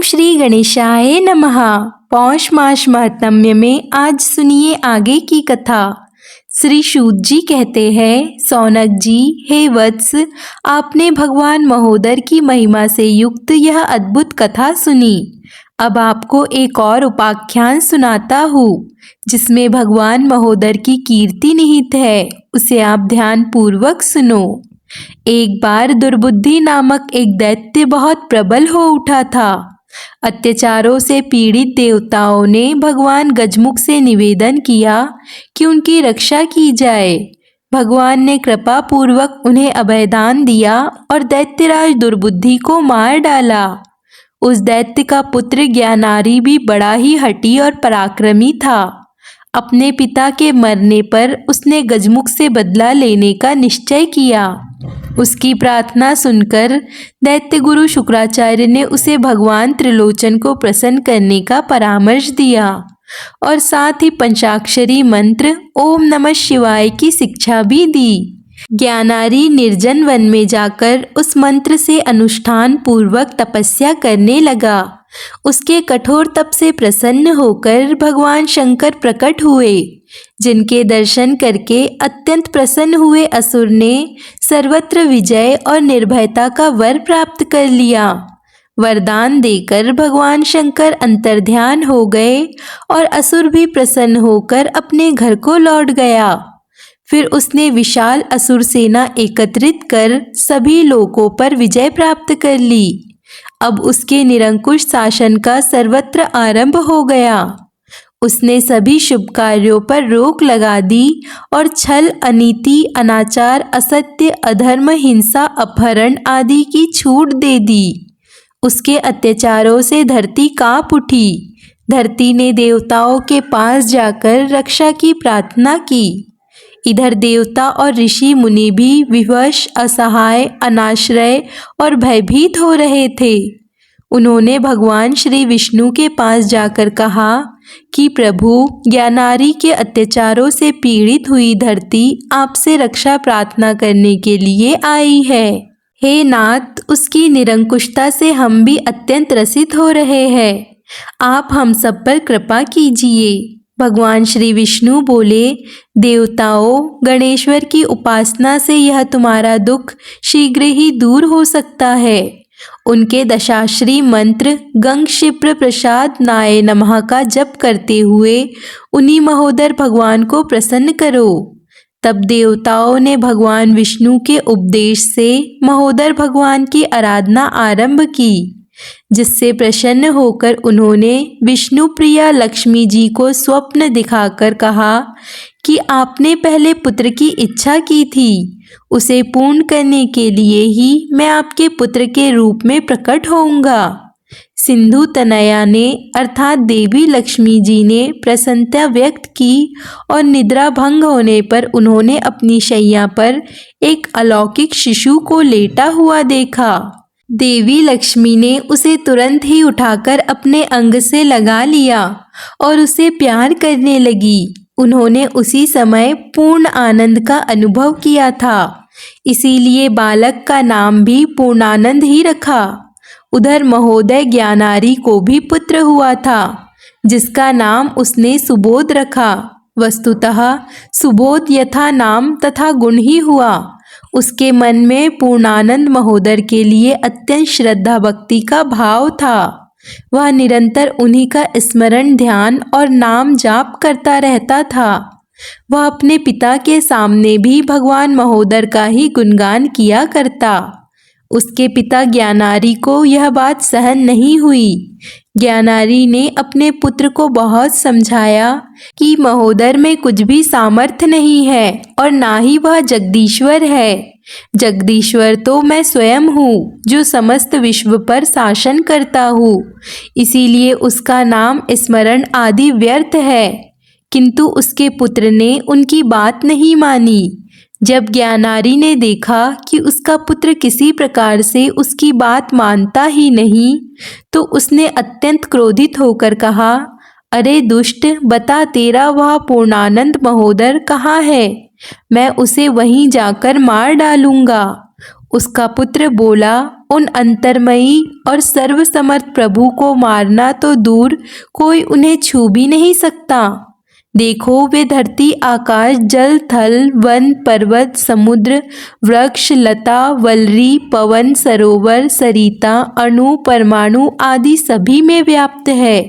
श्री गणेशाय नमः। पौष मास महात्म्य में आज सुनिए आगे की कथा। श्री सूत जी कहते हैं, सौनक जी, हे वत्स, आपने भगवान महोदर की महिमा से युक्त यह अद्भुत कथा सुनी। अब आपको एक और उपाख्यान सुनाता हूँ जिसमें भगवान महोदर की कीर्ति निहित है। उसे आप ध्यान पूर्वक सुनो। एक बार दुर्बुद्धि नामक एक दैत्य बहुत प्रबल हो उठा था। अत्याचारों से पीड़ित देवताओं ने भगवान गजमुख से निवेदन किया कि उनकी रक्षा की जाए। भगवान ने कृपा पूर्वक उन्हें अभयदान दिया और दैत्यराज दुर्बुद्धि को मार डाला। उस दैत्य का पुत्र ज्ञानारी भी बड़ा ही हठी और पराक्रमी था। अपने पिता के मरने पर उसने गजमुख से बदला लेने का निश्चय किया। उसकी प्रार्थना सुनकर दैत्य गुरु शुक्राचार्य ने उसे भगवान त्रिलोचन को प्रसन्न करने का परामर्श दिया और साथ ही पंचाक्षरी मंत्र ओम नमः शिवाय की शिक्षा भी दी। ज्ञानारी निर्जन वन में जाकर उस मंत्र से अनुष्ठान पूर्वक तपस्या करने लगा। उसके कठोर तप से प्रसन्न होकर भगवान शंकर प्रकट हुए, जिनके दर्शन करके अत्यंत प्रसन्न हुए असुर ने सर्वत्र विजय और निर्भयता का वर प्राप्त कर लिया। वरदान देकर भगवान शंकर अंतर्ध्यान हो गए और असुर भी प्रसन्न होकर अपने घर को लौट गया। फिर उसने विशाल असुर सेना एकत्रित कर सभी लोकों पर विजय प्राप्त कर ली। अब उसके निरंकुश शासन का सर्वत्र आरंभ हो गया। उसने सभी शुभ कार्यों पर रोक लगा दी और छल, अनीति, अनाचार, असत्य, अधर्म, हिंसा, अपहरण आदि की छूट दे दी। उसके अत्याचारों से धरती कांप उठी। धरती ने देवताओं के पास जाकर रक्षा की प्रार्थना की। इधर देवता और ऋषि मुनि भी विवश, असहाय, अनाश्रय और भयभीत हो रहे थे। उन्होंने भगवान श्री विष्णु के पास जाकर कहा कि प्रभु, ज्ञानारी के अत्याचारों से पीड़ित हुई धरती आपसे रक्षा प्रार्थना करने के लिए आई है। हे नाथ, उसकी निरंकुशता से हम भी अत्यंत रसित हो रहे हैं। आप हम सब पर कृपा कीजिए। भगवान श्री विष्णु बोले, देवताओं, गणेश्वर की उपासना से यह तुम्हारा दुख शीघ्र ही दूर हो सकता है। उनके दशाश्री मंत्र गंग शिप्र प्रसाद नाय नमः का जप करते हुए उन्हीं महोदर भगवान को प्रसन्न करो। तब देवताओं ने भगवान विष्णु के उपदेश से महोदर भगवान की आराधना आरंभ की, जिससे प्रसन्न होकर उन्होंने विष्णु प्रिया लक्ष्मी जी को स्वप्न दिखाकर कहा कि आपने पहले पुत्र की इच्छा की थी, उसे पूर्ण करने के लिए ही मैं आपके पुत्र के रूप में प्रकट होऊंगा। सिंधु तनया ने अर्थात देवी लक्ष्मी जी ने प्रसन्नता व्यक्त की और निद्रा भंग होने पर उन्होंने अपनी शैया पर एक अलौकिक शिशु को लेटा हुआ देखा। देवी लक्ष्मी ने उसे तुरंत ही उठाकर अपने अंग से लगा लिया और उसे प्यार करने लगी। उन्होंने उसी समय पूर्ण आनंद का अनुभव किया था, इसीलिए बालक का नाम भी पूर्णानंद ही रखा। उधर महोदय ज्ञानारी को भी पुत्र हुआ था, जिसका नाम उसने सुबोध रखा। वस्तुतः सुबोध यथा नाम तथा गुण ही हुआ। उसके मन में पूर्णानंद महोदर के लिए अत्यंत श्रद्धा भक्ति का भाव था। वह निरंतर उन्हीं का स्मरण, ध्यान और नाम जाप करता रहता था। वह अपने पिता के सामने भी भगवान महोदर का ही गुणगान किया करता। उसके पिता ज्ञानारी को यह बात सहन नहीं हुई। ज्ञानारी ने अपने पुत्र को बहुत समझाया कि महोदर में कुछ भी सामर्थ्य नहीं है और ना ही वह जगदीश्वर है। जगदीश्वर तो मैं स्वयं हूँ, जो समस्त विश्व पर शासन करता हूँ, इसीलिए उसका नाम स्मरण आदि व्यर्थ है। किंतु उसके पुत्र ने उनकी बात नहीं मानी। जब ज्ञानारी ने देखा कि उसका पुत्र किसी प्रकार से उसकी बात मानता ही नहीं, तो उसने अत्यंत क्रोधित होकर कहा, अरे दुष्ट, बता तेरा वह पूर्णानंद महोदर कहाँ है? मैं उसे वहीं जाकर मार डालूंगा। उसका पुत्र बोला, उन अंतर्मयी और सर्वसमर्थ प्रभु को मारना तो दूर, कोई उन्हें छू भी नहीं सकता। देखो, वे धरती, आकाश, जल, थल, वन, पर्वत, समुद्र, वृक्ष, लता, वल्ली, पवन, सरोवर, सरिता, अणु, परमाणु आदि सभी में व्याप्त है।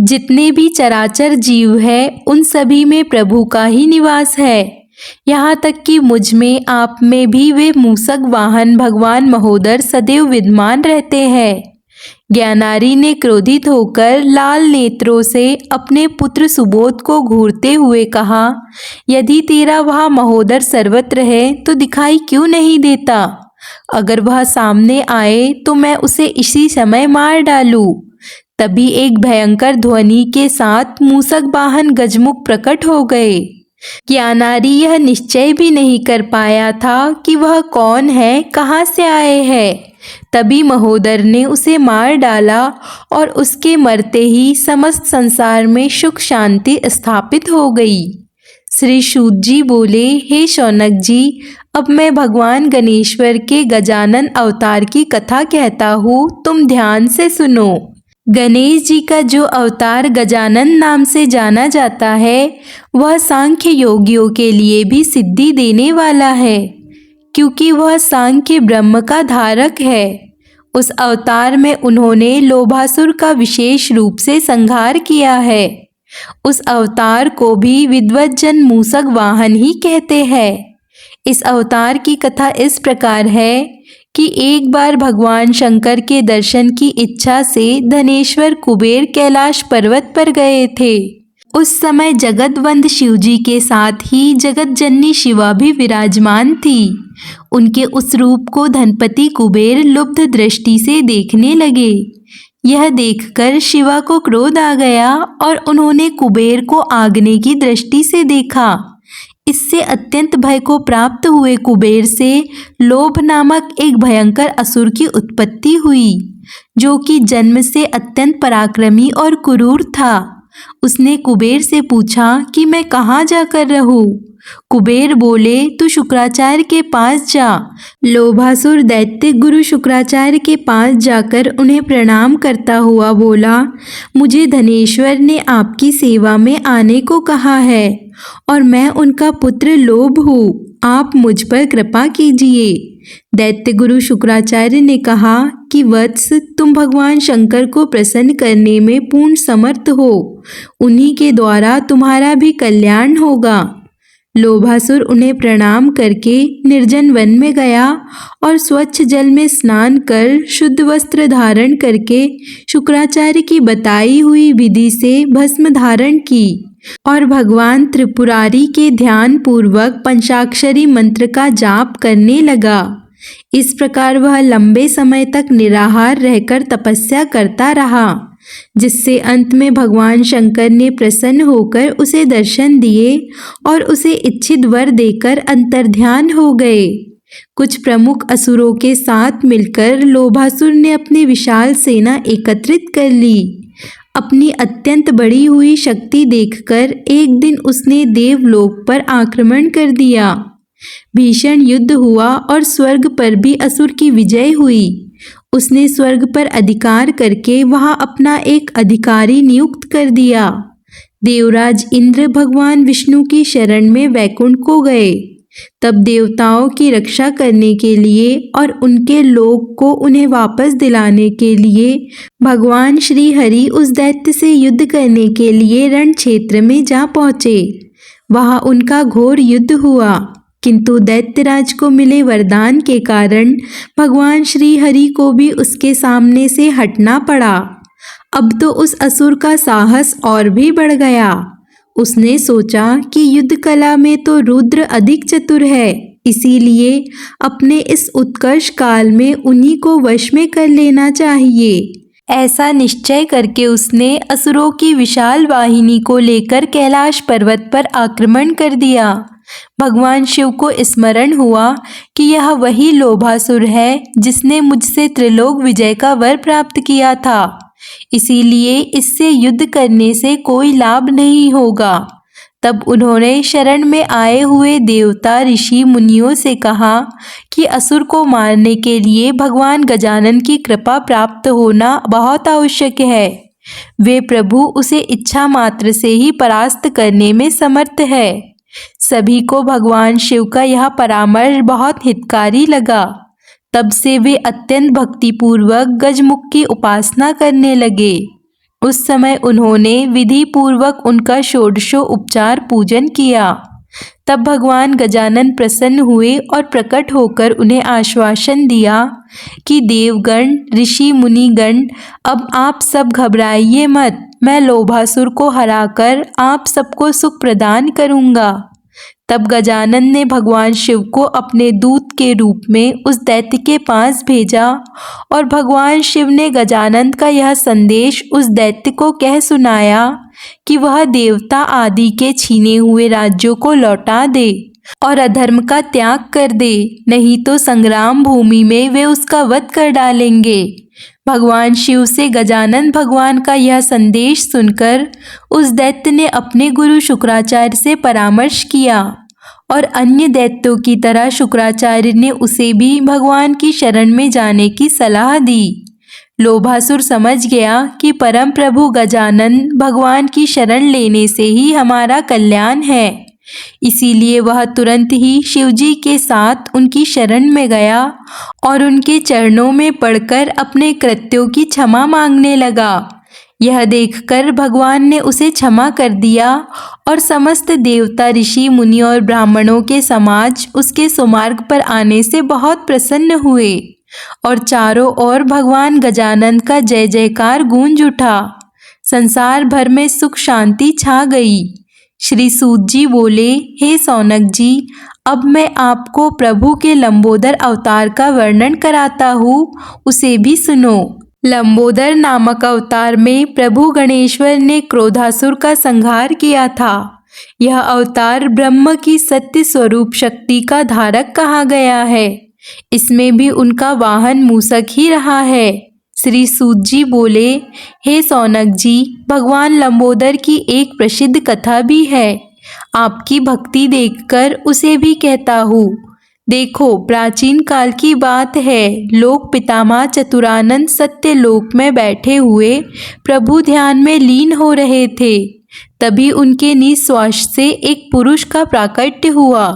जितने भी चराचर जीव है, उन सभी में प्रभु का ही निवास है। यहाँ तक कि मुझ में, आप में भी वे मूषक वाहन भगवान महोदर सदैव विद्यमान रहते हैं। ज्ञानारी ने क्रोधित होकर लाल नेत्रों से अपने पुत्र सुबोध को घूरते हुए कहा, यदि तेरा वह महोदर सर्वत्र है तो दिखाई क्यों नहीं देता? अगर वह सामने आए तो मैं उसे इसी समय मार डालूं। तभी एक भयंकर ध्वनि के साथ मूषक वाहन गजमुख प्रकट हो गए। ज्ञानारी यह निश्चय भी नहीं कर पाया था कि वह कौन है, कहाँ से आए हैं। तभी महोदर ने उसे मार डाला और उसके मरते ही समस्त संसार में सुख शांति स्थापित हो गई। श्री सूत जी बोले, हे शौनक जी, अब मैं भगवान गणेश्वर के गजानन अवतार की कथा कहता हूँ, तुम ध्यान से सुनो। गणेश जी का जो अवतार गजानन नाम से जाना जाता है, वह सांख्य योगियों के लिए भी सिद्धि देने वाला है, क्योंकि वह सांख्य ब्रह्म का धारक है। उस अवतार में उन्होंने लोभासुर का विशेष रूप से संहार किया है। उस अवतार को भी विद्वज्जन मूषक वाहन ही कहते हैं। इस अवतार की कथा इस प्रकार है कि एक बार भगवान शंकर के दर्शन की इच्छा से धनेश्वर कुबेर कैलाश पर्वत पर गए थे। उस समय जगतवंद शिवजी के साथ ही जगत जननी शिवा भी विराजमान थी। उनके उस रूप को धनपति कुबेर लुब्ध दृष्टि से देखने लगे। यह देखकर शिवा को क्रोध आ गया और उन्होंने कुबेर को आग्ने की दृष्टि से देखा। इससे अत्यंत भय को प्राप्त हुए कुबेर से लोभ नामक एक भयंकर असुर की उत्पत्ति हुई, जो कि जन्म से अत्यंत पराक्रमी और क्रूर था। उसने कुबेर से पूछा कि मैं कहाँ जाकर रहूं? कुबेर बोले, तू शुक्राचार्य के पास जा। लोभासुर दैत्य गुरु शुक्राचार्य के पास जाकर उन्हें प्रणाम करता हुआ बोला, मुझे धनेश्वर ने आपकी सेवा में आने को कहा है और मैं उनका पुत्र लोभ हूँ, आप मुझ पर कृपा कीजिए। दैत्य गुरु शुक्राचार्य ने कहा कि वत्स, तुम भगवान शंकर को प्रसन्न करने में पूर्ण समर्थ हो, उन्हीं के द्वारा तुम्हारा भी कल्याण होगा। लोभासुर उन्हें प्रणाम करके निर्जन वन में गया और स्वच्छ जल में स्नान कर शुद्ध वस्त्र धारण करके शुक्राचार्य की बताई हुई विधि से भस्म धारण की और भगवान त्रिपुरारी के ध्यान पूर्वक पंचाक्षरी मंत्र का जाप करने लगा। इस प्रकार वह लंबे समय तक निराहार रहकर तपस्या करता रहा, जिससे अंत में भगवान शंकर ने प्रसन्न होकर उसे दर्शन दिए और उसे इच्छित वर देकर अंतर्ध्यान हो गए। कुछ प्रमुख असुरों के साथ मिलकर लोभासुर ने अपनी विशाल सेना एकत्रित कर ली। अपनी अत्यंत बढ़ी हुई शक्ति देखकर एक दिन उसने देवलोक पर आक्रमण कर दिया। भीषण युद्ध हुआ और स्वर्ग पर भी असुर की विजय हुई। उसने स्वर्ग पर अधिकार करके वहां अपना एक अधिकारी नियुक्त कर दिया। देवराज इंद्र भगवान विष्णु की शरण में वैकुंठ को गए। तब देवताओं की रक्षा करने के लिए और उनके लोक को उन्हें वापस दिलाने के लिए भगवान श्री हरि उस दैत्य से युद्ध करने के लिए रण क्षेत्र में जा पहुँचे। वहां उनका घोर युद्ध हुआ, किंतु दैत्यराज को मिले वरदान के कारण भगवान श्री हरि को भी उसके सामने से हटना पड़ा। अब तो उस असुर का साहस और भी बढ़ गया। उसने सोचा कि युद्ध कला में तो रुद्र अधिक चतुर है, इसीलिए अपने इस उत्कर्ष काल में उन्हीं को वश में कर लेना चाहिए। ऐसा निश्चय करके उसने असुरों की विशाल वाहिनी को लेकर कैलाश पर्वत पर आक्रमण कर दिया। भगवान शिव को स्मरण हुआ कि यह वही लोभासुर है जिसने मुझसे त्रिलोक विजय का वर प्राप्त किया था, इसीलिए इससे युद्ध करने से कोई लाभ नहीं होगा। तब उन्होंने शरण में आए हुए देवता ऋषि मुनियों से कहा कि असुर को मारने के लिए भगवान गजानन की कृपा प्राप्त होना बहुत आवश्यक है। वे प्रभु उसे इच्छा मात्र से ही परास्त करने में समर्थ है। सभी को भगवान शिव का यह परामर्श बहुत हितकारी लगा। तब से वे अत्यंत भक्तिपूर्वक गजमुख की उपासना करने लगे। उस समय उन्होंने विधि पूर्वक उनका षोडशो उपचार पूजन किया। तब भगवान गजानन प्रसन्न हुए और प्रकट होकर उन्हें आश्वासन दिया कि देवगण, ऋषि मुनिगण, अब आप सब घबराइए मत। मैं लोभासुर को हराकर आप सबको सुख प्रदान करूंगा। तब गजानन ने भगवान शिव को अपने दूत के रूप में उस दैत्य के पास भेजा और भगवान शिव ने गजानन का यह संदेश उस दैत्य को कह सुनाया कि वह देवता आदि के छीने हुए राज्यों को लौटा दे और अधर्म का त्याग कर दे, नहीं तो संग्राम भूमि में वे उसका वध कर डालेंगे। भगवान शिव से गजानन भगवान का यह संदेश सुनकर उस दैत्य ने अपने गुरु शुक्राचार्य से परामर्श किया और अन्य दैत्यों की तरह शुक्राचार्य ने उसे भी भगवान की शरण में जाने की सलाह दी। लोभासुर समझ गया कि परम प्रभु गजानन भगवान की शरण लेने से ही हमारा कल्याण है, इसीलिए वह तुरंत ही शिवजी के साथ उनकी शरण में गया और उनके चरणों में पड़कर अपने कृत्यों की क्षमा मांगने लगा। यह देखकर भगवान ने उसे क्षमा कर दिया और समस्त देवता, ऋषि मुनि और ब्राह्मणों के समाज उसके सुमार्ग पर आने से बहुत प्रसन्न हुए और चारों ओर भगवान गजानन का जय जयकार गूंज उठा। संसार भर में सुख शांति छा गई। श्री सूत जी बोले, हे सौनक जी, अब मैं आपको प्रभु के लंबोदर अवतार का वर्णन कराता हूँ, उसे भी सुनो। लंबोदर नामक अवतार में प्रभु गणेश्वर ने क्रोधासुर का संहार किया था। यह अवतार ब्रह्म की सत्य स्वरूप शक्ति का धारक कहा गया है। इसमें भी उनका वाहन मूसक ही रहा है। श्री सूत जी बोले, हे सौनक जी, भगवान लंबोदर की एक प्रसिद्ध कथा भी है। आपकी भक्ति देखकर उसे भी कहता हूँ। देखो, प्राचीन काल की बात है। लोक पितामह चतुरानंद सत्य लोक में बैठे हुए प्रभु ध्यान में लीन हो रहे थे। तभी उनके निश्वास से एक पुरुष का प्राकट्य हुआ।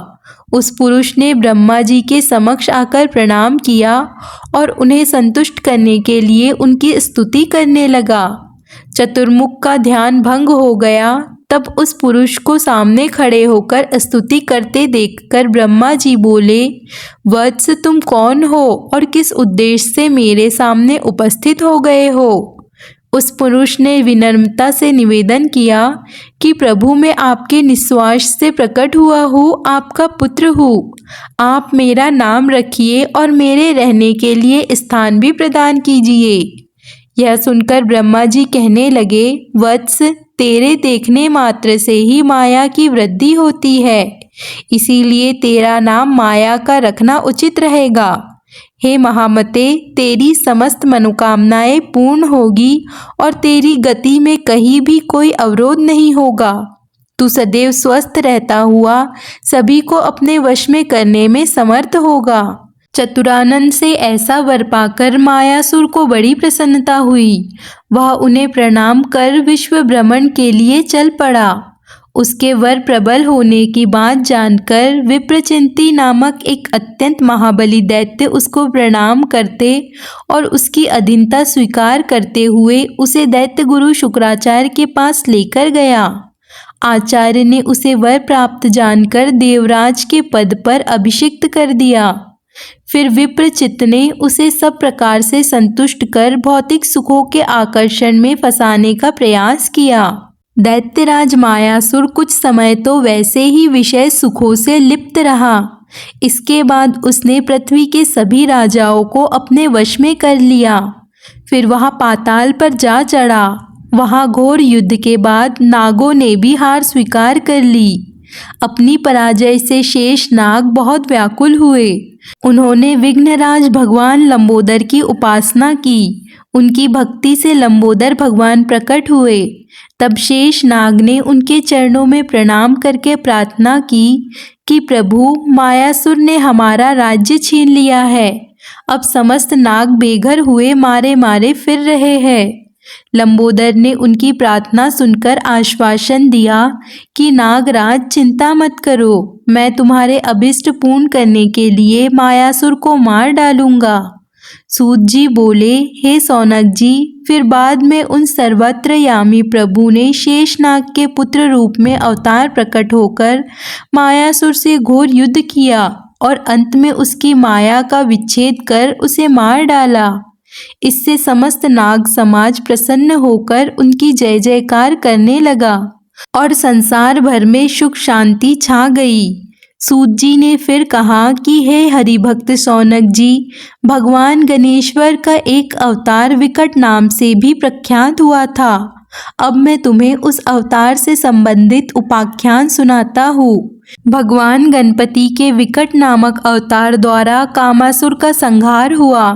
उस पुरुष ने ब्रह्मा जी के समक्ष आकर प्रणाम किया और उन्हें संतुष्ट करने के लिए उनकी स्तुति करने लगा। चतुर्मुख का ध्यान भंग हो गया। तब उस पुरुष को सामने खड़े होकर स्तुति करते देखकर ब्रह्मा जी बोले, वत्स, तुम कौन हो और किस उद्देश्य से मेरे सामने उपस्थित हो गए हो? उस पुरुष ने विनम्रता से निवेदन किया कि प्रभु, मैं आपके निश्वास से प्रकट हुआ हूँ, आपका पुत्र हूँ। आप मेरा नाम रखिए और मेरे रहने के लिए स्थान भी प्रदान कीजिए। यह सुनकर ब्रह्मा जी कहने लगे, वत्स, तेरे देखने मात्र से ही माया की वृद्धि होती है, इसीलिए तेरा नाम माया का रखना उचित रहेगा। हे महामते, तेरी समस्त मनोकामनाएं पूर्ण होगी और तेरी गति में कहीं भी कोई अवरोध नहीं होगा। तू सदैव स्वस्थ रहता हुआ सभी को अपने वश में करने में समर्थ होगा। चतुरानंद से ऐसा वर पाकर मायासुर को बड़ी प्रसन्नता हुई। वह उन्हें प्रणाम कर विश्व भ्रमण के लिए चल पड़ा। उसके वर प्रबल होने की बात जानकर विप्रचिंती नामक एक अत्यंत महाबली दैत्य उसको प्रणाम करते और उसकी अधीनता स्वीकार करते हुए उसे दैत्य गुरु शुक्राचार्य के पास लेकर गया। आचार्य ने उसे वर प्राप्त जानकर देवराज के पद पर अभिषिक्त कर दिया। फिर विप्रचित्त ने उसे सब प्रकार से संतुष्ट कर भौतिक सुखों के आकर्षण में फंसाने का प्रयास किया। दैत्यराज मायासुर कुछ समय तो वैसे ही विषय सुखों से लिप्त रहा। इसके बाद उसने पृथ्वी के सभी राजाओं को अपने वश में कर लिया। फिर वह पाताल पर जा चढ़ा। वहां घोर युद्ध के बाद नागों ने भी हार स्वीकार कर ली। अपनी पराजय से शेष नाग बहुत व्याकुल हुए। उन्होंने विघ्नराज भगवान लंबोदर की उपासना की। उनकी भक्ति से लंबोदर भगवान प्रकट हुए। तब शेष नाग ने उनके चरणों में प्रणाम करके प्रार्थना की कि प्रभु, मायासुर ने हमारा राज्य छीन लिया है। अब समस्त नाग बेघर हुए मारे मारे फिर रहे हैं। लंबोदर ने उनकी प्रार्थना सुनकर आश्वासन दिया कि नागराज, चिंता मत करो, मैं तुम्हारे अभिष्ट पूर्ण करने के लिए मायासुर को मार डालूंगा। सूत जी बोले, हे सौनक जी, फिर बाद में उन सर्वत्रयामी प्रभु ने शेषनाग के पुत्र रूप में अवतार प्रकट होकर मायासुर से घोर युद्ध किया और अंत में उसकी माया का विच्छेद कर उसे मार डाला। इससे समस्त नाग समाज प्रसन्न होकर उनकी जय जयकार करने लगा और संसार भर में सुख शांति छा गई। सूत जी ने फिर कहा कि हे हरिभक्त सौनक जी, भगवान गणेश्वर का एक अवतार विकट नाम से भी प्रख्यात हुआ था। अब मैं तुम्हें उस अवतार से संबंधित उपाख्यान सुनाता हूँ। भगवान गणपति के विकट नामक अवतार द्वारा कामासुर का संहार हुआ।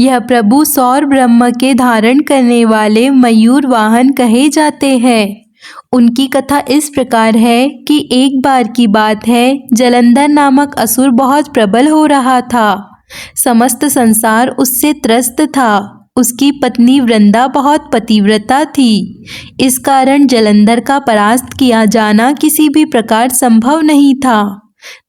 यह प्रभु सौर ब्रह्म के धारण करने वाले मयूर वाहन कहे जाते हैं। उनकी कथा इस प्रकार है कि एक बार की बात है, जलंधर नामक असुर बहुत प्रबल हो रहा था। समस्त संसार उससे त्रस्त था। उसकी पत्नी वृंदा बहुत पतिव्रता थी। इस कारण जलंधर का परास्त किया जाना किसी भी प्रकार संभव नहीं था।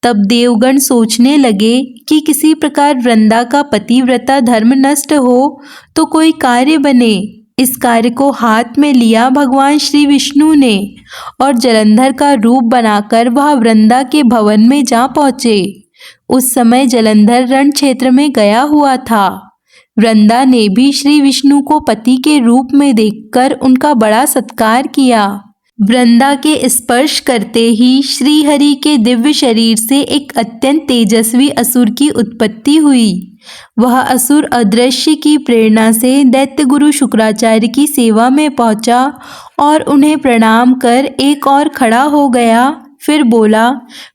तब देवगण सोचने लगे कि किसी प्रकार वृंदा का पतिव्रता धर्म नष्ट हो तो कोई कार्य बने। इस कार्य को हाथ में लिया भगवान श्री विष्णु ने और जलंधर का रूप बनाकर वह वृंदा के भवन में जा पहुँचे। उस समय जलंधर रण क्षेत्र में गया हुआ था। वृंदा ने भी श्री विष्णु को पति के रूप में देखकर उनका बड़ा सत्कार किया। वृंदा के स्पर्श करते ही श्री हरि के दिव्य शरीर से एक अत्यंत तेजस्वी असुर की उत्पत्ति हुई। वह असुर अदृश्य की प्रेरणा से दैत्य गुरु शुक्राचार्य की सेवा में पहुंचा और उन्हें प्रणाम कर एक और खड़ा हो गया। फिर बोला,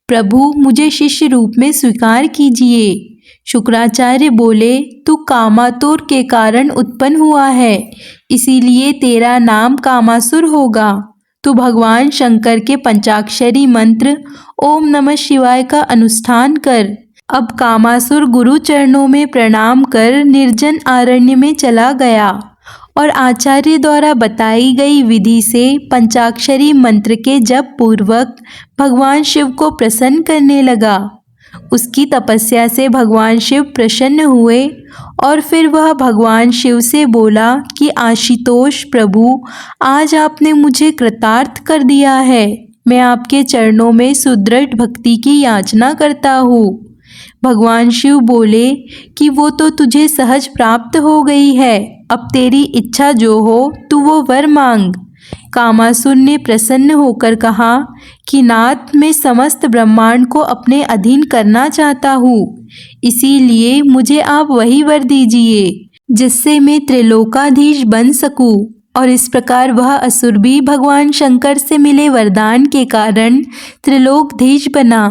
प्रभु, मुझे शिष्य रूप में स्वीकार कीजिए। शुक्राचार्य बोले, तू कामातुर के कारण उत्पन्न हुआ है, इसीलिए तेरा नाम कामासुर होगा। तू भगवान शंकर के पंचाक्षरी मंत्र ओम नमः शिवाय का अनुष्ठान कर। अब कामासुर गुरु चरणों में प्रणाम कर निर्जन अरण्य में चला गया और आचार्य द्वारा बताई गई विधि से पंचाक्षरी मंत्र के जप पूर्वक भगवान शिव को प्रसन्न करने लगा। उसकी तपस्या से भगवान शिव प्रसन्न हुए और फिर वह भगवान शिव से बोला कि आशुतोष प्रभु, आज आपने मुझे कृतार्थ कर दिया है। मैं आपके चरणों में सुदृढ़ भक्ति की याचना करता हूँ। भगवान शिव बोले कि वो तो तुझे सहज प्राप्त हो गई है। अब तेरी इच्छा जो हो तू वो वर मांग। कामासुर ने प्रसन्न होकर कहा कि नाथ, मैं समस्त ब्रह्मांड को अपने अधीन करना चाहता हूँ, इसीलिए मुझे आप वही वर दीजिए जिससे मैं त्रिलोकाधीश बन सकूं। और इस प्रकार वह असुर भी भगवान शंकर से मिले वरदान के कारण त्रिलोकधीश बना।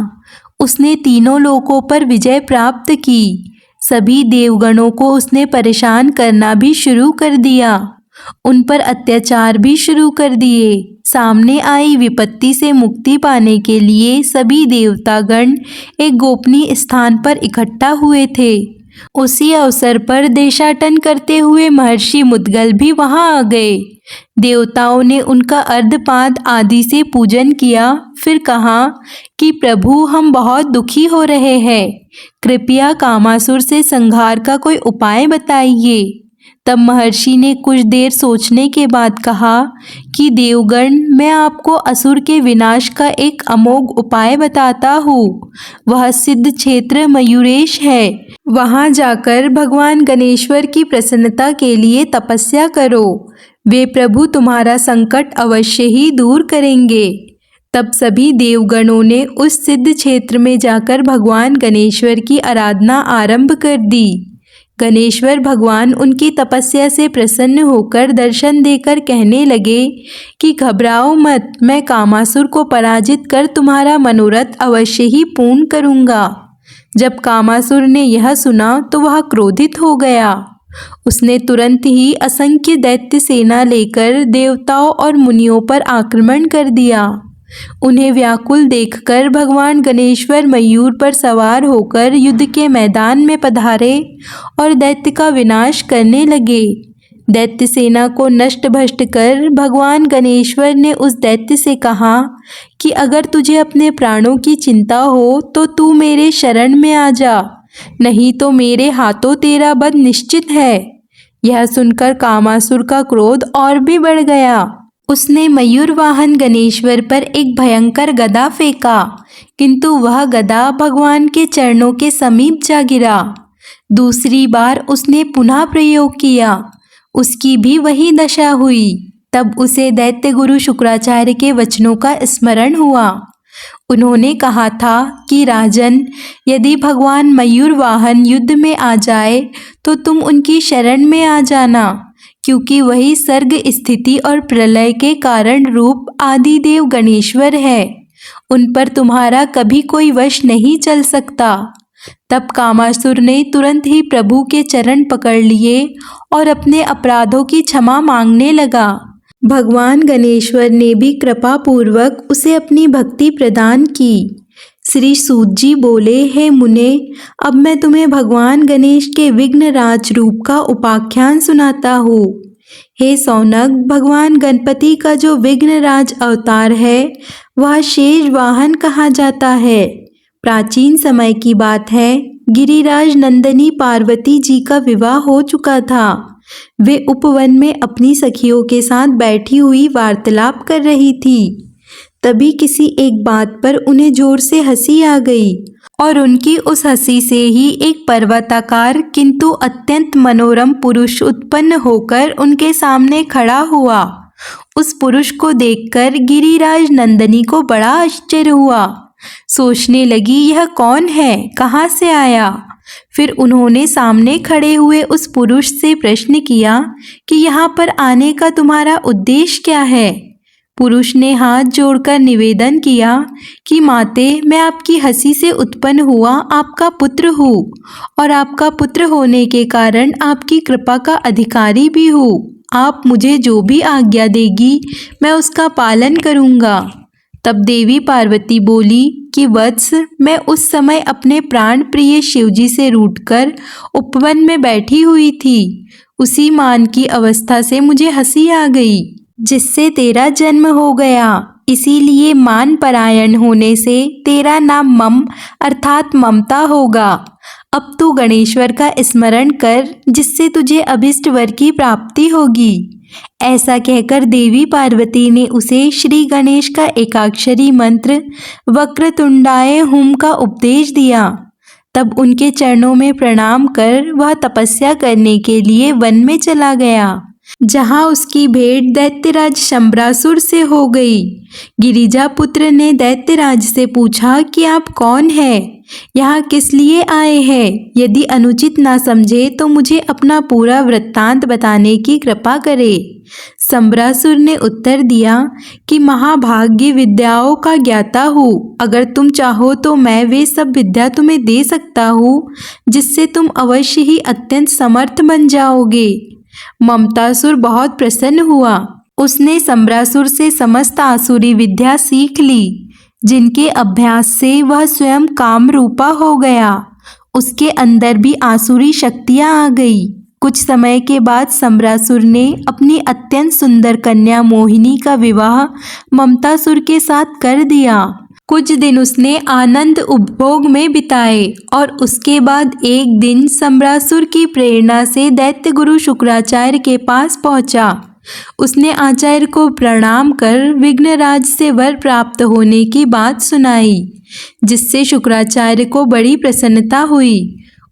उसने तीनों लोकों पर विजय प्राप्त की। सभी देवगणों को उसने परेशान करना भी शुरू कर दिया। उन पर अत्याचार भी शुरू कर दिए। सामने आई विपत्ति से मुक्ति पाने के लिए सभी देवतागण एक गोपनीय स्थान पर इकट्ठा हुए थे। उसी अवसर पर देशाटन करते हुए महर्षि मुद्गल भी वहां आ गए। देवताओं ने उनका अर्धपाद आदि से पूजन किया। फिर कहा कि प्रभु, हम बहुत दुखी हो रहे हैं, कृपया कामासुर से संहार का कोई उपाय बताइए। तब महर्षि ने कुछ देर सोचने के बाद कहा कि देवगण, मैं आपको असुर के विनाश का एक अमोघ उपाय बताता हूँ। वह सिद्ध क्षेत्र मयूरेश है। वहाँ जाकर भगवान गणेश्वर की प्रसन्नता के लिए तपस्या करो। वे प्रभु तुम्हारा संकट अवश्य ही दूर करेंगे। तब सभी देवगणों ने उस सिद्ध क्षेत्र में जाकर भगवान गणेश्वर की आराधना आरंभ कर दी। गणेश्वर भगवान उनकी तपस्या से प्रसन्न होकर दर्शन देकर कहने लगे कि घबराओ मत, मैं कामासुर को पराजित कर तुम्हारा मनोरथ अवश्य ही पूर्ण करूँगा। जब कामासुर ने यह सुना तो वह क्रोधित हो गया उसने तुरंत ही असंख्य दैत्य सेना लेकर देवताओं और मुनियों पर आक्रमण कर दिया। उन्हें व्याकुल देखकर भगवान गणेश्वर मयूर पर सवार होकर युद्ध के मैदान में पधारे और दैत्य का विनाश करने लगे। दैत्य सेना को नष्ट भष्ट कर भगवान गणेश्वर ने उस दैत्य से कहा कि अगर तुझे अपने प्राणों की चिंता हो तो तू मेरे शरण में आ जा, नहीं तो मेरे हाथों तेरा वध निश्चित है। यह सुनकर कामासुर का क्रोध और भी बढ़ गया। उसने मयूर वाहन गणेश्वर पर एक भयंकर गदा फेंका, किंतु वह गदा भगवान के चरणों के समीप जा गिरा। दूसरी बार उसने पुनः प्रयोग किया, उसकी भी वही दशा हुई। तब उसे दैत्य गुरु शुक्राचार्य के वचनों का स्मरण हुआ। उन्होंने कहा था कि राजन, यदि भगवान मयूर वाहन युद्ध में आ जाए तो तुम उनकी शरण में आ जाना, क्योंकि वही सर्ग स्थिति और प्रलय के कारण रूप आदिदेव गणेश्वर है। उन पर तुम्हारा कभी कोई वश नहीं चल सकता। तब कामासुर ने तुरंत ही प्रभु के चरण पकड़ लिए और अपने अपराधों की क्षमा मांगने लगा। भगवान गणेश्वर ने भी कृपा पूर्वक उसे अपनी भक्ति प्रदान की। श्री सूत जी बोले, हे मुने, अब मैं तुम्हें भगवान गणेश के विघ्नराज रूप का उपाख्यान सुनाता हूँ। हे सौनक, भगवान गणपति का जो विघ्नराज अवतार है वह शेष वाहन कहा जाता है। प्राचीन समय की बात है, गिरिराज नंदनी पार्वती जी का विवाह हो चुका था। वे उपवन में अपनी सखियों के साथ बैठी हुई वार्तालाप कर रही थी। तभी किसी एक बात पर उन्हें जोर से हंसी आ गई और उनकी उस हंसी से ही एक पर्वताकार किंतु अत्यंत मनोरम पुरुष उत्पन्न होकर उनके सामने खड़ा हुआ। उस पुरुष को देखकर गिरिराज नंदनी को बड़ा आश्चर्य हुआ। सोचने लगी, यह कौन है, कहाँ से आया। फिर उन्होंने सामने खड़े हुए उस पुरुष से प्रश्न किया कि यहाँ पर आने का तुम्हारा उद्देश्य क्या है। पुरुष ने हाथ जोड़कर निवेदन किया कि माते, मैं आपकी हंसी से उत्पन्न हुआ आपका पुत्र हूँ और आपका पुत्र होने के कारण आपकी कृपा का अधिकारी भी हूँ। आप मुझे जो भी आज्ञा देगी मैं उसका पालन करूँगा। तब देवी पार्वती बोली कि वत्स, मैं उस समय अपने प्राण प्रिय शिवजी से रूठकर उपवन में बैठी हुई थी। उसी मान की अवस्था से मुझे हंसी आ गई, जिससे तेरा जन्म हो गया। इसीलिए मान परायण होने से तेरा नाम मम अर्थात ममता होगा। अब तू गणेश्वर का स्मरण कर, जिससे तुझे अभिष्ट वर की प्राप्ति होगी। ऐसा कहकर देवी पार्वती ने उसे श्री गणेश का एकाक्षरी मंत्र वक्रतुंडाय हुम का उपदेश दिया। तब उनके चरणों में प्रणाम कर वह तपस्या करने के लिए वन में चला गया, जहाँ उसकी भेंट दैत्यराज शंबरासुर से हो गई। गिरिजा पुत्र ने दैत्यराज से पूछा कि आप कौन हैं, यहाँ किस लिए आए हैं। यदि अनुचित ना समझे तो मुझे अपना पूरा वृत्तांत बताने की कृपा करे। शंबरासुर ने उत्तर दिया कि महाभाग्य विद्याओं का ज्ञाता हूँ। अगर तुम चाहो तो मैं वे सब विद्या तुम्हें दे सकता हूँ, जिससे तुम अवश्य ही अत्यंत समर्थ बन जाओगे। ममतासुर बहुत प्रसन्न हुआ। उसने शंबरासुर से समस्त आसुरी विद्या सीख ली, जिनके अभ्यास से वह स्वयं काम रूपा हो गया। उसके अंदर भी आसुरी शक्तियां आ गई। कुछ समय के बाद शंबरासुर ने अपनी अत्यंत सुंदर कन्या मोहिनी का विवाह ममतासुर के साथ कर दिया। कुछ दिन उसने आनंद उपभोग में बिताए और उसके बाद एक दिन शंबरासुर की प्रेरणा से दैत्य गुरु शुक्राचार्य के पास पहुंचा। उसने आचार्य को प्रणाम कर विघ्नराज से वर प्राप्त होने की बात सुनाई, जिससे शुक्राचार्य को बड़ी प्रसन्नता हुई।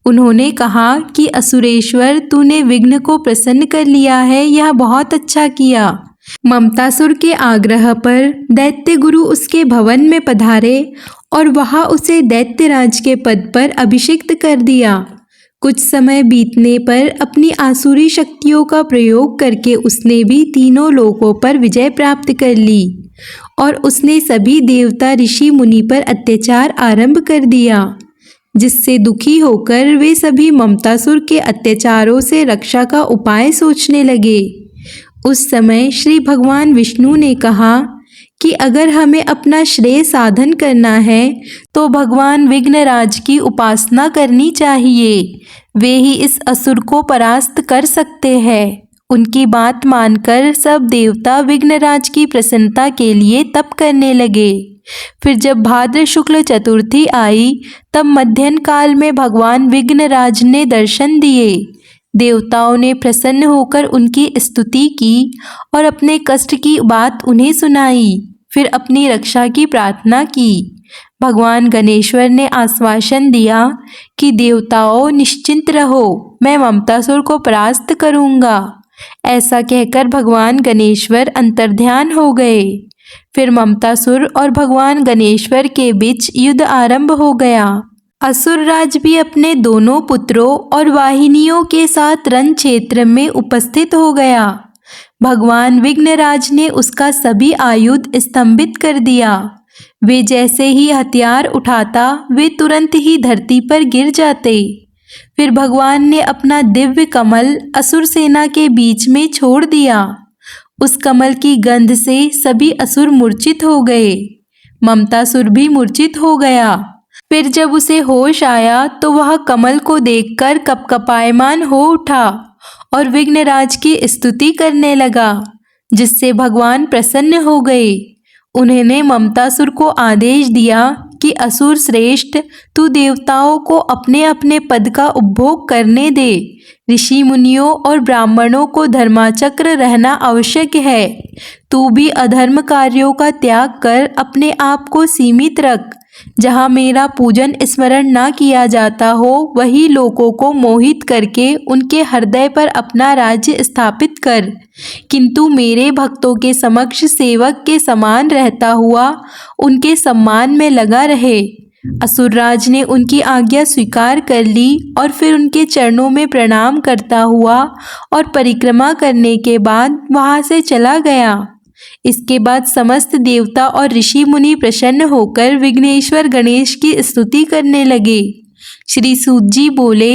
उन्होंने कहा कि असुरेश्वर, तूने विघ्न को प्रसन्न कर लिया है, यह बहुत अच्छा किया। ममतासुर के आग्रह पर दैत्य गुरु उसके भवन में पधारे और वहां उसे दैत्यराज के पद पर अभिषिक्त कर दिया। कुछ समय बीतने पर अपनी आसुरी शक्तियों का प्रयोग करके उसने भी तीनों लोकों पर विजय प्राप्त कर ली और उसने सभी देवता ऋषि मुनि पर अत्याचार आरंभ कर दिया। जिससे दुखी होकर वे सभी ममतासुर के अत्याचारों से रक्षा का उपाय सोचने लगे। उस समय श्री भगवान विष्णु ने कहा कि अगर हमें अपना श्रेय साधन करना है तो भगवान विघ्नराज की उपासना करनी चाहिए। वे ही इस असुर को परास्त कर सकते हैं। उनकी बात मानकर सब देवता विघ्नराज की प्रसन्नता के लिए तप करने लगे। फिर जब भाद्र शुक्ल चतुर्थी आई तब मध्याह्न काल में भगवान विघ्नराज ने दर्शन दिए। देवताओं ने प्रसन्न होकर उनकी स्तुति की और अपने कष्ट की बात उन्हें सुनाई। फिर अपनी रक्षा की प्रार्थना की। भगवान गणेश्वर ने आश्वासन दिया कि देवताओं निश्चिंत रहो, मैं ममतासुर को परास्त करूंगा। ऐसा कहकर भगवान गणेश्वर अंतर्ध्यान हो गए। फिर ममतासुर और भगवान गणेश्वर के बीच युद्ध आरंभ हो गया। असुरराज भी अपने दोनों पुत्रों और वाहिनियों के साथ रण क्षेत्र में उपस्थित हो गया। भगवान विघ्नराज ने उसका सभी आयुध स्तंभित कर दिया। वे जैसे ही हथियार उठाता वे तुरंत ही धरती पर गिर जाते। फिर भगवान ने अपना दिव्य कमल असुर सेना के बीच में छोड़ दिया। उस कमल की गंध से सभी असुर मूर्छित हो गए। ममतासुर भी मूर्छित हो गया। फिर जब उसे होश आया तो वह कमल को देखकर कपकपायमान हो उठा और विघ्नराज की स्तुति करने लगा, जिससे भगवान प्रसन्न हो गए। उन्होंने ममतासुर को आदेश दिया कि असुर श्रेष्ठ, तू देवताओं को अपने अपने पद का उपभोग करने दे। ऋषि मुनियों और ब्राह्मणों को धर्माचक्र रहना आवश्यक है। तू भी अधर्म कार्यों का त्याग कर अपने आप को सीमित रख। जहाँ मेरा पूजन स्मरण ना किया जाता हो वही लोगों को मोहित करके उनके हृदय पर अपना राज्य स्थापित कर, किंतु मेरे भक्तों के समक्ष सेवक के समान रहता हुआ उनके सम्मान में लगा रहे। असुरराज ने उनकी आज्ञा स्वीकार कर ली और फिर उनके चरणों में प्रणाम करता हुआ और परिक्रमा करने के बाद वहां से चला गया। इसके बाद समस्त देवता और ऋषि मुनि प्रसन्न होकर विघ्नेश्वर गणेश की स्तुति करने लगे। श्री सूत जी बोले,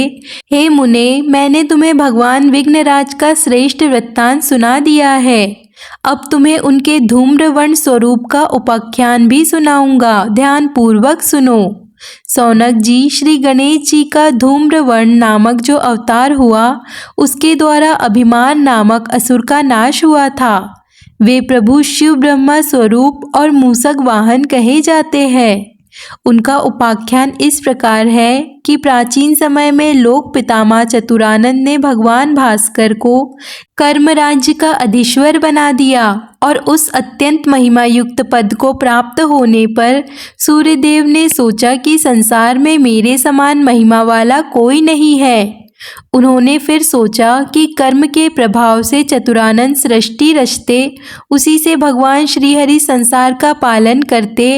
हे मुने, मैंने तुम्हें भगवान विघ्नराज का श्रेष्ठ वृत्तांत सुना दिया है। अब तुम्हें उनके धूम्रवर्ण स्वरूप का उपाख्यान भी सुनाऊंगा, ध्यान पूर्वक सुनो। सौनक जी, श्री गणेश जी का धूम्रवर्ण नामक जो अवतार हुआ उसके द्वारा अभिमान नामक असुर का नाश हुआ था। वे प्रभु शिव ब्रह्मा स्वरूप और मूषक वाहन कहे जाते हैं। उनका उपाख्यान इस प्रकार है कि प्राचीन समय में लोक पितामह चतुरानंद ने भगवान भास्कर को कर्म राज्य का अधीश्वर बना दिया और उस अत्यंत महिमा युक्त पद को प्राप्त होने पर सूर्यदेव ने सोचा कि संसार में मेरे समान महिमा वाला कोई नहीं है। उन्होंने फिर सोचा कि कर्म के प्रभाव से चतुरानंद सृष्टि रचते, उसी से भगवान श्रीहरि संसार का पालन करते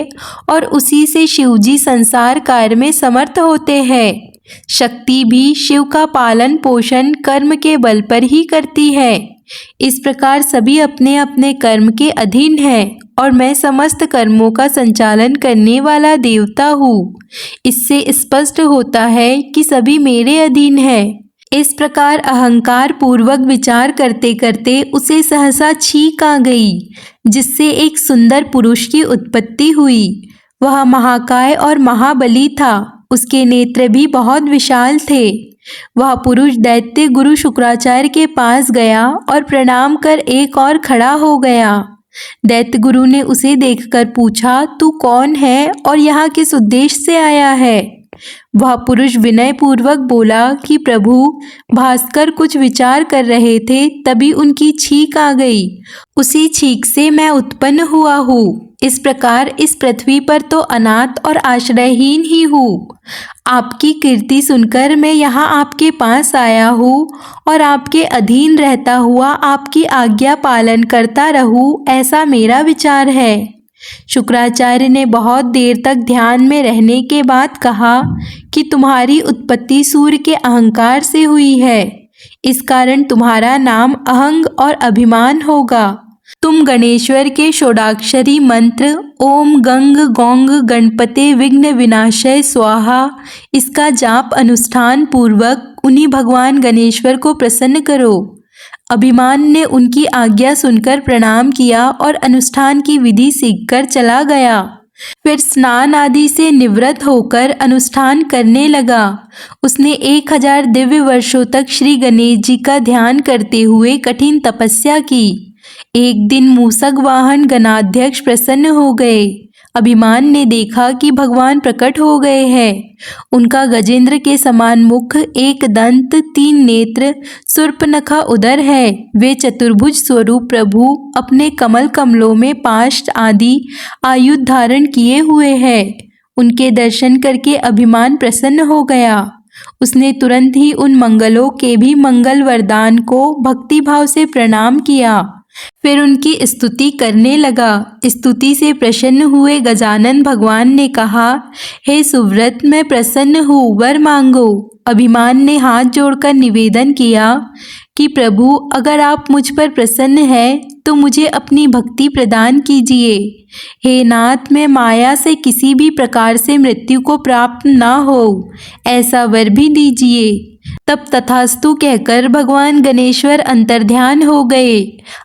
और उसी से शिवजी संसार कार्य में समर्थ होते हैं। शक्ति भी शिव का पालन पोषण कर्म के बल पर ही करती है। इस प्रकार सभी अपने अपने कर्म के अधीन हैं और मैं समस्त कर्मों का संचालन करने वाला देवता हूँ। इससे स्पष्ट होता है कि सभी मेरे अधीन हैं। इस प्रकार अहंकार पूर्वक विचार करते करते उसे सहसा छींक आ गई, जिससे एक सुंदर पुरुष की उत्पत्ति हुई। वह महाकाय और महाबली था। उसके नेत्र भी बहुत विशाल थे। वह पुरुष दैत्य गुरु शुक्राचार्य के पास गया और प्रणाम कर एक और खड़ा हो गया। दैत्य गुरु ने उसे देखकर पूछा, तू कौन है और यहाँ किस उद्देश्य से आया है? वह पुरुष विनय पूर्वक बोला कि प्रभु, भास्कर कुछ विचार कर रहे थे, तभी उनकी छींक आ गई। उसी छींक से मैं उत्पन्न हुआ हूँ। इस प्रकार इस पृथ्वी पर तो अनाथ और आश्रयहीन ही हूँ। आपकी कीर्ति सुनकर मैं यहाँ आपके पास आया हूँ और आपके अधीन रहता हुआ आपकी आज्ञा पालन करता रहूँ, ऐसा मेरा विचार है। शुक्राचार्य ने बहुत देर तक ध्यान में रहने के बाद कहा कि तुम्हारी उत्पत्ति सूर्य के अहंकार से हुई है। इस कारण तुम्हारा नाम अहंग और अभिमान होगा। तुम गणेश्वर के षोडाक्षरी मंत्र ओम गंग गौंग गणपते विघ्न विनाशय स्वाहा इसका जाप अनुष्ठान पूर्वक उन्हीं भगवान गणेश्वर को प्रसन्न करो। अभिमान ने उनकी आज्ञा सुनकर प्रणाम किया और अनुष्ठान की विधि सीखकर चला गया। फिर स्नान आदि से निवृत्त होकर अनुष्ठान करने लगा। उसने 1000 दिव्य वर्षों तक श्री गणेश जी का ध्यान करते हुए कठिन तपस्या की। एक दिन मूषक वाहन गणाध्यक्ष प्रसन्न हो गए। अभिमान ने देखा कि भगवान प्रकट हो गए हैं। उनका गजेंद्र के समान मुख, एक दंत, 3 नेत्र, शूर्पणखा उदर है। वे चतुर्भुज स्वरूप प्रभु अपने कमल कमलों में पाश आदि आयुध धारण किए हुए हैं। उनके दर्शन करके अभिमान प्रसन्न हो गया। उसने तुरंत ही उन मंगलों के भी मंगल वरदान को भक्ति भाव से प्रणाम किया। फिर उनकी स्तुति करने लगा। स्तुति से प्रसन्न हुए गजानन भगवान ने कहा, हे सुव्रत, मैं प्रसन्न हूँ, वर मांगो। अभिमान ने हाथ जोड़कर निवेदन किया कि प्रभु, अगर आप मुझ पर प्रसन्न हैं तो मुझे अपनी भक्ति प्रदान कीजिए। हे नाथ, मैं माया से किसी भी प्रकार से मृत्यु को प्राप्त ना हो, ऐसा वर भी दीजिए। तब तथास्तु कहकर भगवान गणेश्वर अंतर्ध्यान हो गए।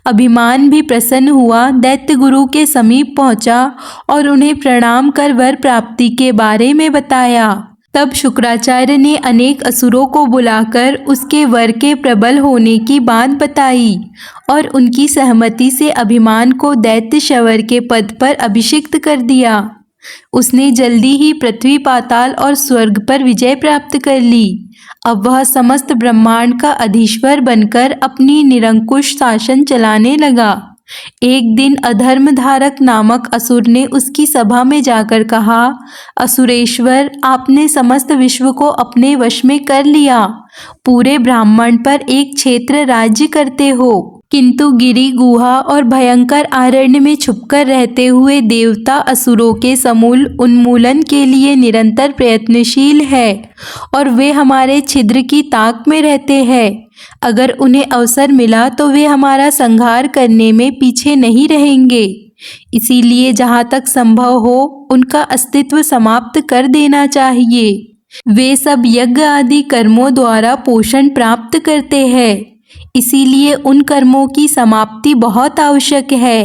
अभिमान भी प्रसन्न हुआ, दैत्य गुरु के समीप पहुंचा और उन्हें प्रणाम कर वर प्राप्ति के बारे में बताया। तब शुक्राचार्य ने अनेक असुरों को बुलाकर उसके वर के प्रबल होने की बात बताई और उनकी सहमति से अभिमान को दैत्य शवर के पद पर अभिषिक्त कर दिया। उसने जल्दी ही पृथ्वी, पाताल और स्वर्ग पर विजय प्राप्त कर ली। अब वह समस्त ब्रह्मांड का अधीश्वर बनकर अपनी निरंकुश शासन चलाने लगा। एक दिन अधर्मधारक नामक असुर ने उसकी सभा में जाकर कहा, असुरेश्वर, आपने समस्त विश्व को अपने वश में कर लिया। पूरे ब्रह्मांड पर एक क्षेत्र राज्य करते हो, किंतु गिरी, गुहा और भयंकर आरण्य में छुपकर रहते हुए देवता असुरों के समूल उन्मूलन के लिए निरंतर प्रयत्नशील है और वे हमारे छिद्र की ताक में रहते हैं। अगर उन्हें अवसर मिला तो वे हमारा संहार करने में पीछे नहीं रहेंगे। इसीलिए जहाँ तक संभव हो उनका अस्तित्व समाप्त कर देना चाहिए। वे सब यज्ञ आदि कर्मों द्वारा पोषण प्राप्त करते हैं, इसीलिए उन कर्मों की समाप्ति बहुत आवश्यक है।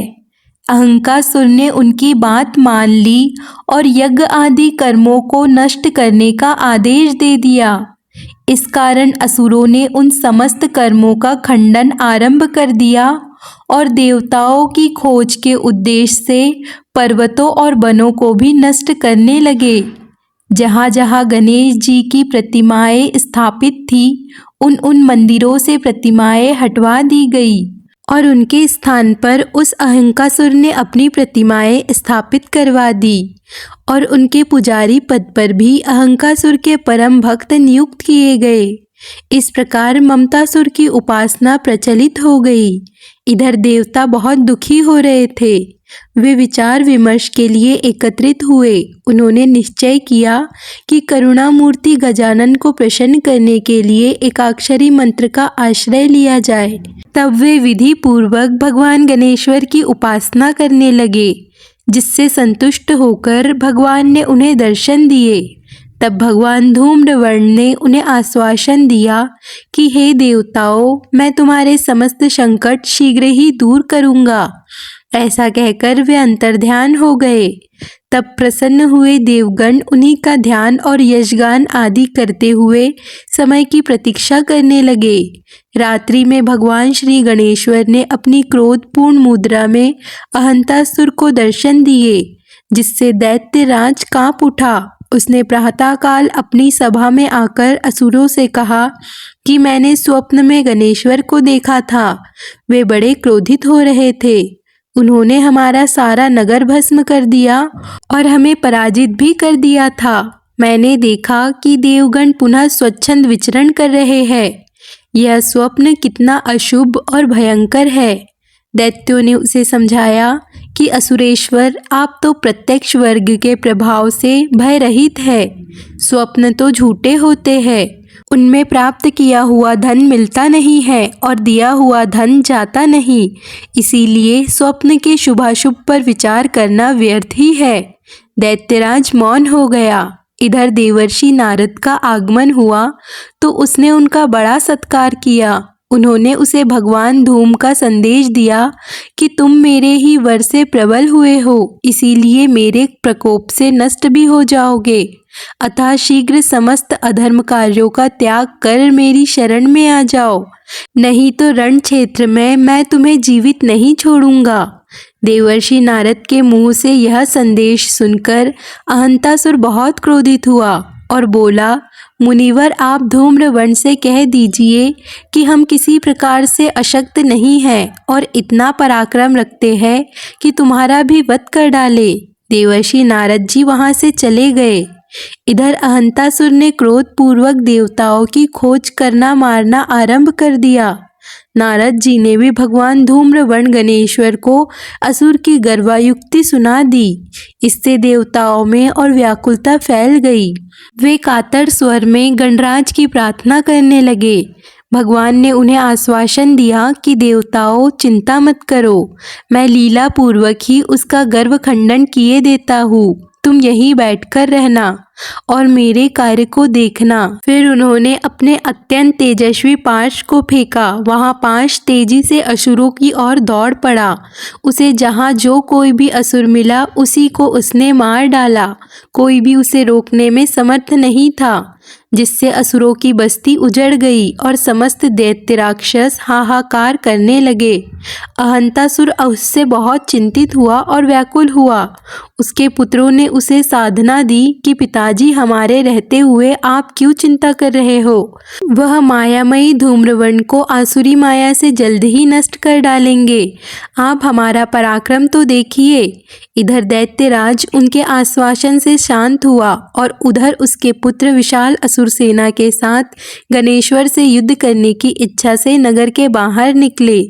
अहंकासुर ने उनकी बात मान ली और यज्ञ आदि कर्मों को नष्ट करने का आदेश दे दिया। इस कारण असुरों ने उन समस्त कर्मों का खंडन आरंभ कर दिया और देवताओं की खोज के उद्देश्य से पर्वतों और वनों को भी नष्ट करने लगे। जहाँ जहाँ गणेश जी की प्रतिमाएं स्थापित थी, उन मंदिरों से प्रतिमाएं हटवा दी गई और उनके स्थान पर उस अहंकासुर ने अपनी प्रतिमाएं स्थापित करवा दी और उनके पुजारी पद पर भी अहंकासुर के परम भक्त नियुक्त किए गए। इस प्रकार ममतासुर की उपासना प्रचलित हो गई। इधर देवता बहुत दुखी हो रहे थे। वे विचार विमर्श के लिए एकत्रित हुए। उन्होंने निश्चय किया कि करुणामूर्ति गजानन को प्रसन्न करने के लिए एकाक्षरी मंत्र का आश्रय लिया जाए। तब वे विधि पूर्वक भगवान गणेश्वर की उपासना करने लगे, जिससे संतुष्ट होकर भगवान ने उन्हें दर्शन दिए। तब भगवान धूम्रवर्ण ने उन्हें आश्वासन दिया कि हे देवताओं, मैं तुम्हारे समस्त संकट शीघ्र ही दूर करूँगा। ऐसा कहकर वे अंतर्ध्यान हो गए। तब प्रसन्न हुए देवगण उन्हीं का ध्यान और यशगान आदि करते हुए समय की प्रतीक्षा करने लगे। रात्रि में भगवान श्री गणेश्वर ने अपनी क्रोधपूर्ण मुद्रा में अहंतासुर को दर्शन दिए, जिससे दैत्यराज कांप उठा। उसने प्रातःकाल अपनी सभा में आकर असुरों से कहा कि मैंने स्वप्न में गणेश्वर को देखा था। वे बड़े क्रोधित हो रहे थे। उन्होंने हमारा सारा नगर भस्म कर दिया और हमें पराजित भी कर दिया था। मैंने देखा कि देवगण पुनः स्वच्छंद विचरण कर रहे हैं। यह स्वप्न कितना अशुभ और भयंकर है। दैत्यों ने उसे समझाया कि असुरेश्वर, आप तो प्रत्यक्ष वर्ग के प्रभाव से भय रहित है। स्वप्न तो झूठे होते हैं, उनमें प्राप्त किया हुआ धन मिलता नहीं है और दिया हुआ धन जाता नहीं, इसीलिए स्वप्न के शुभाशुभ पर विचार करना व्यर्थ ही है। दैत्यराज मौन हो गया। इधर देवर्षि नारद का आगमन हुआ तो उसने उनका बड़ा सत्कार किया। उन्होंने उसे भगवान धूम का संदेश दिया कि तुम मेरे ही वर से प्रबल हुए हो, इसीलिए मेरे प्रकोप से नष्ट भी हो जाओगे। अतः शीघ्र समस्त अधर्म कार्यों का त्याग कर मेरी शरण में आ जाओ, नहीं तो रण क्षेत्र में मैं तुम्हें जीवित नहीं छोड़ूंगा। देवर्षि नारद के मुंह से यह संदेश सुनकर अहंतासुर बहुत क्रोधित हुआ और बोला, मुनिवर, आप धूम्रवन से कह दीजिए कि हम किसी प्रकार से अशक्त नहीं हैं और इतना पराक्रम रखते हैं कि तुम्हारा भी वध कर डाले। देवर्षि नारद जी वहां से चले गए। इधर अहंतासुर ने क्रोधपूर्वक देवताओं की खोज करना मारना आरंभ कर दिया। नारद जी ने भी भगवान धूम्रवर्ण गणेश्वर को असुर की गर्वायुक्ति सुना दी। इससे देवताओं में और व्याकुलता फैल गई। वे कातर स्वर में गणराज की प्रार्थना करने लगे। भगवान ने उन्हें आश्वासन दिया कि देवताओं, चिंता मत करो, मैं लीला पूर्वक ही उसका गर्व खंडन किए देता हूँ। तुम यहीं बैठकर रहना और मेरे कार्य को देखना। फिर उन्होंने अपने अत्यंत तेजस्वी पाश को फेंका। वहां पाश तेजी से असुरों की ओर दौड़ पड़ा। उसे जहां जो कोई भी असुर मिला उसी को उसने मार डाला। कोई भी उसे रोकने में समर्थ नहीं था, जिससे असुरों की बस्ती उजड़ गई और समस्त दैत्य राक्षस हाहाकार करने लगे। अहंतासुर उससे बहुत चिंतित हुआ और व्याकुल हुआ। उसके पुत्रों ने उसे साधना दी कि पिताजी, हमारे रहते हुए आप क्यों चिंता कर रहे हो? वह मायामयी धूम्रवर्ण को आसुरी माया से जल्द ही नष्ट कर डालेंगे। आप हमारा पराक्रम तो देखिए। इधर दैत्यराज उनके आश्वासन से शांत हुआ और उधर उसके पुत्र विशाल असुर सेना के साथ गणेश्वर से युद्ध करने की इच्छा से नगर के बाहर निकले।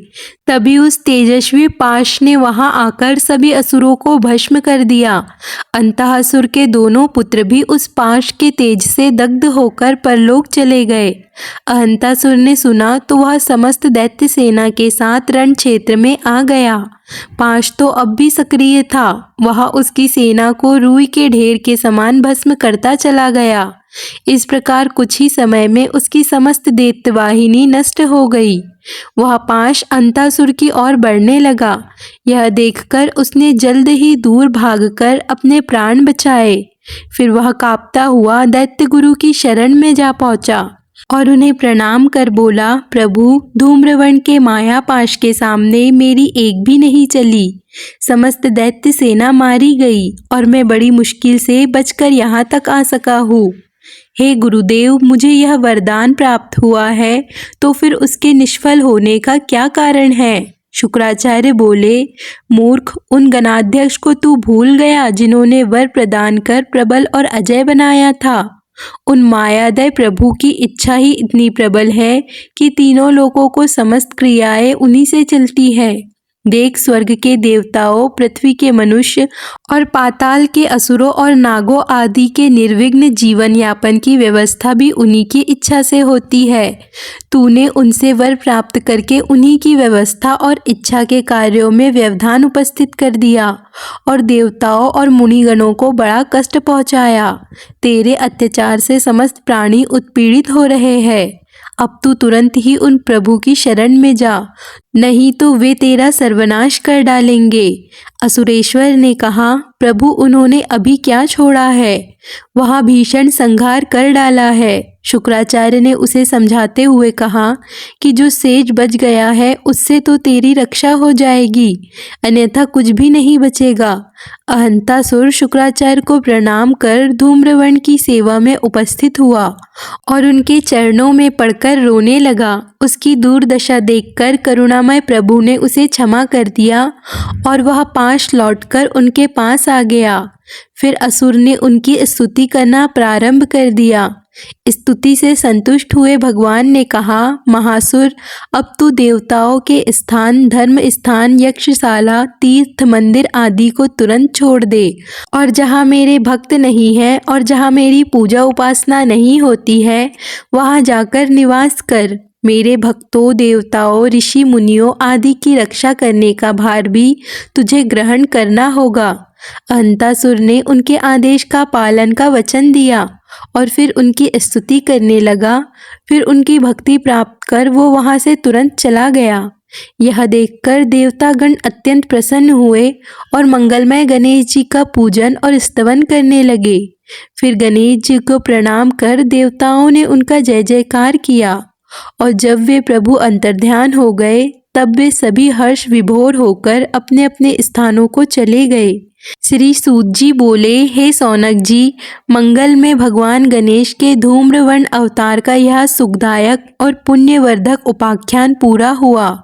तभी उस तेजस्वी पाश ने वहां आकर सभी असुरों को भस्म कर दिया। अंतःसुर के दोनों पुत्र भी उस पाश के तेज से दग्ध होकर परलोक चले गए। अहंतासुर ने सुना तो वह समस्त दैत्य सेना के साथ रण क्षेत्र में आ गया। पाश तो अब भी सक्रिय था। वह उसकी सेना को रुई के ढेर के समान भस्म करता चला गया। इस प्रकार कुछ ही समय में उसकी समस्त दैत्यवाहिनी नष्ट हो गई। वह पाश अंतासुर की ओर बढ़ने लगा। यह देखकर उसने जल्द ही दूर भागकर अपने प्राण बचाए। फिर वह कांपता हुआ दैत्य गुरु की शरण में जा पहुंचा और उन्हें प्रणाम कर बोला, प्रभु, धूम्रवर्ण के माया पाश के सामने मेरी एक भी नहीं चली। समस्त दैत्य सेना मारी गई और मैं बड़ी मुश्किल से बचकर यहाँ तक आ सका हूँ। हे गुरुदेव, मुझे यह वरदान प्राप्त हुआ है तो फिर उसके निष्फल होने का क्या कारण है? शुक्राचार्य बोले, मूर्ख, उन गणाध्यक्ष को तू भूल गया जिन्होंने वर प्रदान कर प्रबल और अजय बनाया था। उन मायादय प्रभु की इच्छा ही इतनी प्रबल है कि तीनों लोकों को समस्त क्रियाएं उन्हीं से चलती है। देख, स्वर्ग के देवताओं, पृथ्वी के मनुष्य और पाताल के असुरों और नागों आदि के निर्विघ्न जीवन यापन की व्यवस्था भी उन्हीं की इच्छा से होती है। तूने उनसे वर प्राप्त करके उन्हीं की व्यवस्था और इच्छा के कार्यों में व्यवधान उपस्थित कर दिया और देवताओं और मुनिगणों को बड़ा कष्ट पहुंचाया। तेरे अत्याचार से समस्त प्राणी उत्पीड़ित हो रहे हैं। अब तू तुरंत ही उन प्रभु की शरण में जा, नहीं तो वे तेरा सर्वनाश कर डालेंगे। असुरेश्वर ने कहा, प्रभु, उन्होंने अभी क्या छोड़ा है? वहाँ भीषण संहार कर डाला है। शुक्राचार्य ने उसे समझाते हुए कहा कि जो सेज बच गया है उससे तो तेरी रक्षा हो जाएगी, अन्यथा कुछ भी नहीं बचेगा। अहंतासुर शुक्राचार्य को प्रणाम कर धूम्रवर्ण की सेवा में उपस्थित हुआ और उनके चरणों में पड़कर रोने लगा। उसकी दुर्दशा देखकर करुणामय प्रभु ने उसे क्षमा कर दिया और वह पाश लौटकर उनके पास आ गया। फिर असुर ने उनकी स्तुति करना प्रारंभ कर दिया। स्तुति से संतुष्ट हुए भगवान ने कहा, महासुर, अब तू देवताओं के स्थान, धर्म स्थान, यक्षशाला, तीर्थ, मंदिर आदि को तुरंत छोड़ दे और जहाँ मेरे भक्त नहीं हैं और जहाँ मेरी पूजा उपासना नहीं होती है वहाँ जाकर निवास कर। मेरे भक्तों, देवताओं, ऋषि मुनियों आदि की रक्षा करने का भार भी तुझे ग्रहण करना होगा। अहंतासुर ने उनके आदेश का पालन का वचन दिया और फिर उनकी स्तुति करने लगा। फिर उनकी भक्ति प्राप्त कर वो वहाँ से तुरंत चला गया। यह देखकर देवतागण अत्यंत प्रसन्न हुए और मंगलमय गणेश जी का पूजन और स्तवन करने लगे। फिर गणेश जी को प्रणाम कर देवताओं ने उनका जय जयकार किया और जब वे प्रभु अंतर्ध्यान हो गए तब वे सभी हर्ष विभोर होकर अपने अपने स्थानों को चले गए। श्री सूत जी बोले, हे सौनक जी, मंगल में भगवान गणेश के धूम्रवर्ण अवतार का यह सुखदायक और पुण्यवर्धक उपाख्यान पूरा हुआ।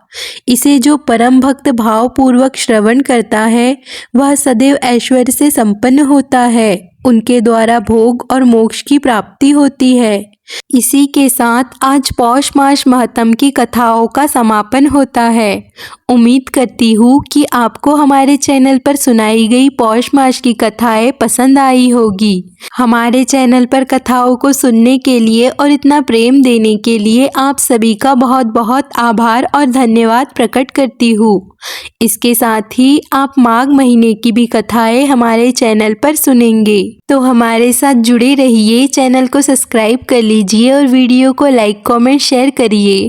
इसे जो परम भक्त भाव पूर्वक श्रवण करता है वह सदैव ऐश्वर्य से संपन्न होता है। उनके द्वारा भोग और मोक्ष की प्राप्ति होती है। इसी के साथ आज पौष मास महत्म की कथाओं का समापन होता है। उम्मीद करती हूँ कि आपको हमारे चैनल पर सुनाई गई पौष मास की कथाएं पसंद आई होगी। हमारे चैनल पर कथाओं को सुनने के लिए और इतना प्रेम देने के लिए आप सभी का बहुत बहुत आभार और धन्यवाद प्रकट करती हूँ। इसके साथ ही आप माघ महीने की भी कथाएं हमारे चैनल पर सुनेंगे, तो हमारे साथ जुड़े रहिए। चैनल को सब्सक्राइब कर लीजिए और वीडियो को लाइक, कमेंट, शेयर करिए।